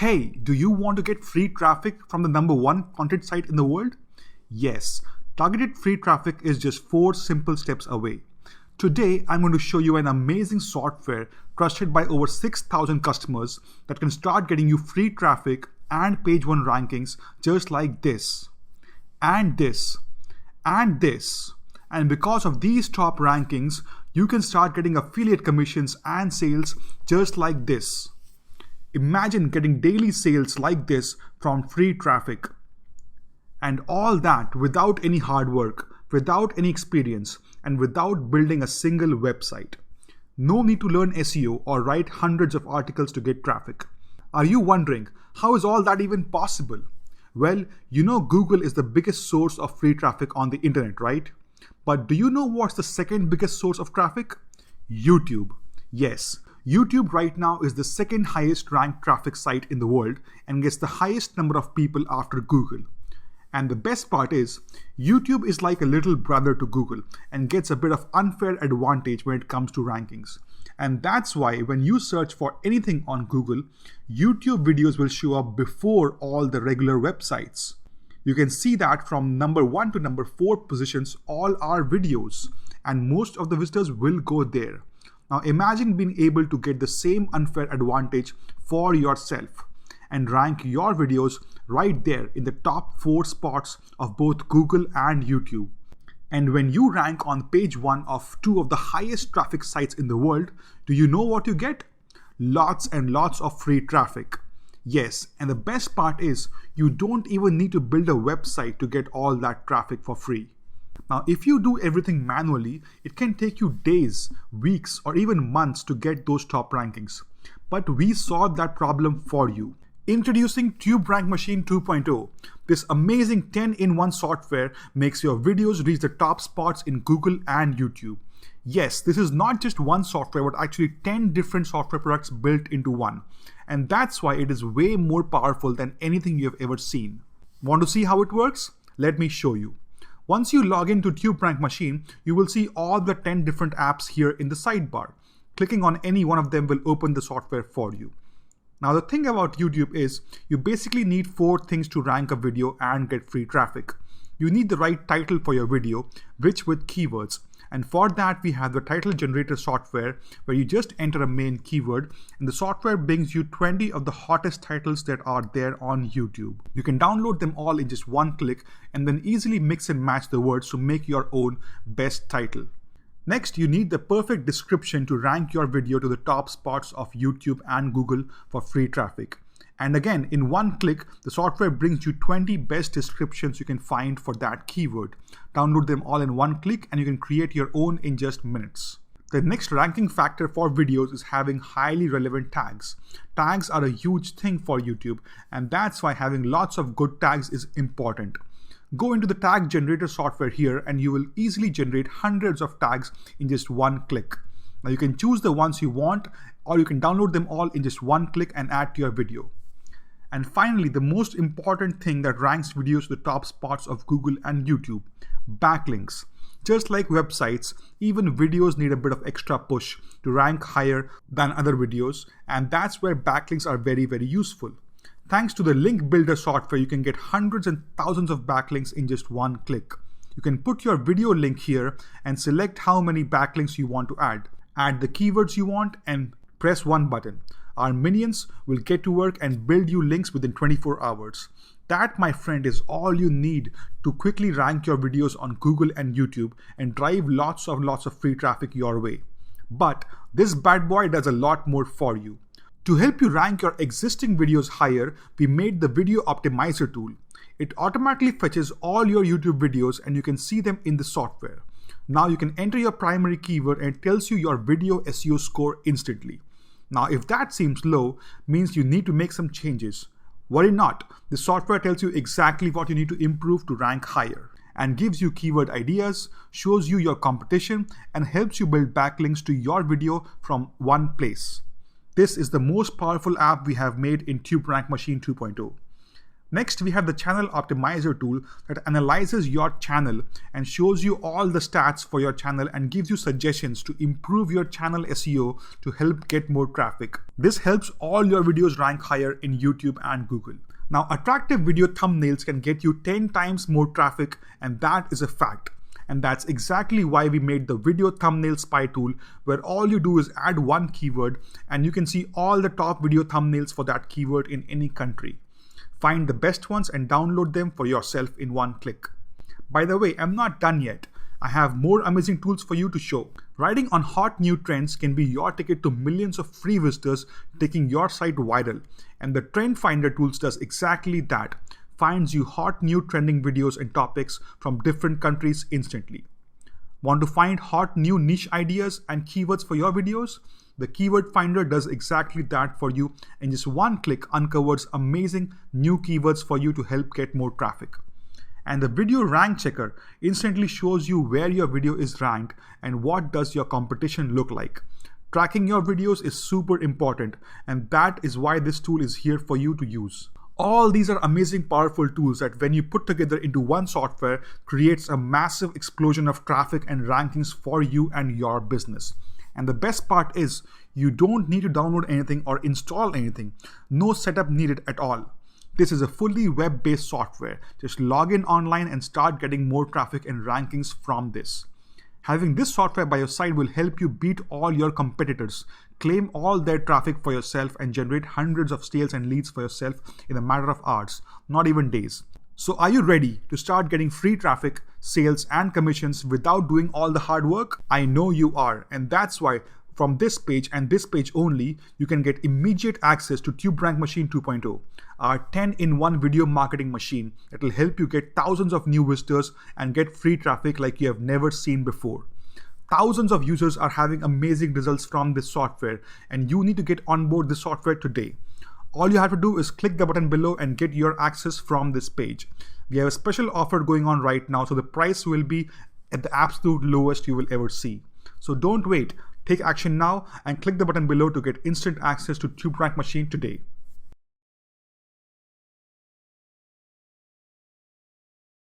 Hey, do you want to get free traffic from the #1 content site in the world? Yes, targeted free traffic is just 4 simple steps away. Today, I'm going to show you an amazing software trusted by over 6,000 customers that can start getting you free traffic and page 1 rankings just like this, and this, and this. And because of these top rankings, you can start getting affiliate commissions and sales just like this. Imagine getting daily sales like this from free traffic. And all that without any hard work, without any experience, and without building a single website. No need to learn SEO or write hundreds of articles to get traffic. Are you wondering, how is all that even possible? Well, you know Google is the biggest source of free traffic on the internet, right? But do you know what's the second biggest source of traffic? YouTube. Yes, YouTube right now is the second highest ranked traffic site in the world and gets the highest number of people after Google. And the best part is, YouTube is like a little brother to Google and gets a bit of unfair advantage when it comes to rankings. And that's why when you search for anything on Google, YouTube videos will show up before all the regular websites. You can see that from #1 to #4 positions all are videos, and most of the visitors will go there. Now imagine being able to get the same unfair advantage for yourself and rank your videos right there in the top 4 spots of both Google and YouTube. And when you rank on page 1 of 2 of the highest traffic sites in the world, do you know what you get? Lots and lots of free traffic. Yes, and the best part is you don't even need to build a website to get all that traffic for free. Now, if you do everything manually, it can take you days, weeks, or even months to get those top rankings. But we solved that problem for you. Introducing TubeRank Machine 2.0. This amazing 10-in-1 software makes your videos reach the top spots in Google and YouTube. Yes, this is not just one software, but actually 10 different software products built into one. And that's why it is way more powerful than anything you have ever seen. Want to see how it works? Let me show you. Once you log into TubeRank Machine, you will see all the 10 different apps here in the sidebar. Clicking on any one of them will open the software for you. Now the thing about YouTube is you basically need 4 things to rank a video and get free traffic. You need the right title for your video, rich with keywords. And for that, we have the title generator software where you just enter a main keyword and the software brings you 20 of the hottest titles that are there on YouTube. You can download them all in just one click and then easily mix and match the words to make your own best title. Next, you need the perfect description to rank your video to the top spots of YouTube and Google for free traffic. And again, in one click, the software brings you 20 best descriptions you can find for that keyword. Download them all in one click and you can create your own in just minutes. The next ranking factor for videos is having highly relevant tags. Tags are a huge thing for YouTube, and that's why having lots of good tags is important. Go into the tag generator software here and you will easily generate hundreds of tags in just one click. Now you can choose the ones you want, or you can download them all in just one click and add to your video. And finally, the most important thing that ranks videos to the top spots of Google and YouTube, backlinks. Just like websites, even videos need a bit of extra push to rank higher than other videos, and that's where backlinks are very, very useful. Thanks to the link builder software, you can get hundreds and thousands of backlinks in just one click. You can put your video link here and select how many backlinks you want to add. Add the keywords you want and press one button. Our minions will get to work and build you links within 24 hours. That, my friend, is all you need to quickly rank your videos on Google and YouTube and drive lots of free traffic your way. But this bad boy does a lot more for you. To help you rank your existing videos higher, we made the Video Optimizer tool. It automatically fetches all your YouTube videos and you can see them in the software. Now you can enter your primary keyword and it tells you your video SEO score instantly. Now if that seems low, means you need to make some changes. Worry not, the software tells you exactly what you need to improve to rank higher and gives you keyword ideas, shows you your competition, and helps you build backlinks to your video from one place. This is the most powerful app we have made in TubeRank Machine 2.0. Next, we have the channel optimizer tool that analyzes your channel and shows you all the stats for your channel and gives you suggestions to improve your channel SEO to help get more traffic. This helps all your videos rank higher in YouTube and Google. Now, attractive video thumbnails can get you 10 times more traffic, and that is a fact. And that's exactly why we made the video thumbnail spy tool, where all you do is add one keyword and you can see all the top video thumbnails for that keyword in any country. Find the best ones and download them for yourself in one click. By the way, I'm not done yet. I have more amazing tools for you to show. Riding on hot new trends can be your ticket to millions of free visitors taking your site viral. And the Trend Finder tools does exactly that. Finds you hot new trending videos and topics from different countries instantly. Want to find hot new niche ideas and keywords for your videos? The Keyword Finder does exactly that for you, and just one click uncovers amazing new keywords for you to help get more traffic. And the Video Rank Checker instantly shows you where your video is ranked and what does your competition look like. Tracking your videos is super important, and that is why this tool is here for you to use. All these are amazing, powerful tools that when you put together into one software creates a massive explosion of traffic and rankings for you and your business. And the best part is you don't need to download anything or install anything. No setup needed at all. This is a fully web-based software. Just log in online and start getting more traffic and rankings from this. Having this software by your side will help you beat all your competitors, claim all their traffic for yourself, and generate hundreds of sales and leads for yourself in a matter of hours, not even days. So are you ready to start getting free traffic, sales, and commissions without doing all the hard work? I know you are, and that's why from this page and this page only, you can get immediate access to TubeRank Machine 2.0, our 10-in-1 video marketing machine that will help you get thousands of new visitors and get free traffic like you have never seen before. Thousands of users are having amazing results from this software, and you need to get on board this software today. All you have to do is click the button below and get your access from this page. We have a special offer going on right now, so the price will be at the absolute lowest you will ever see. So don't wait. Take action now and click the button below to get instant access to TubeRank Machine today.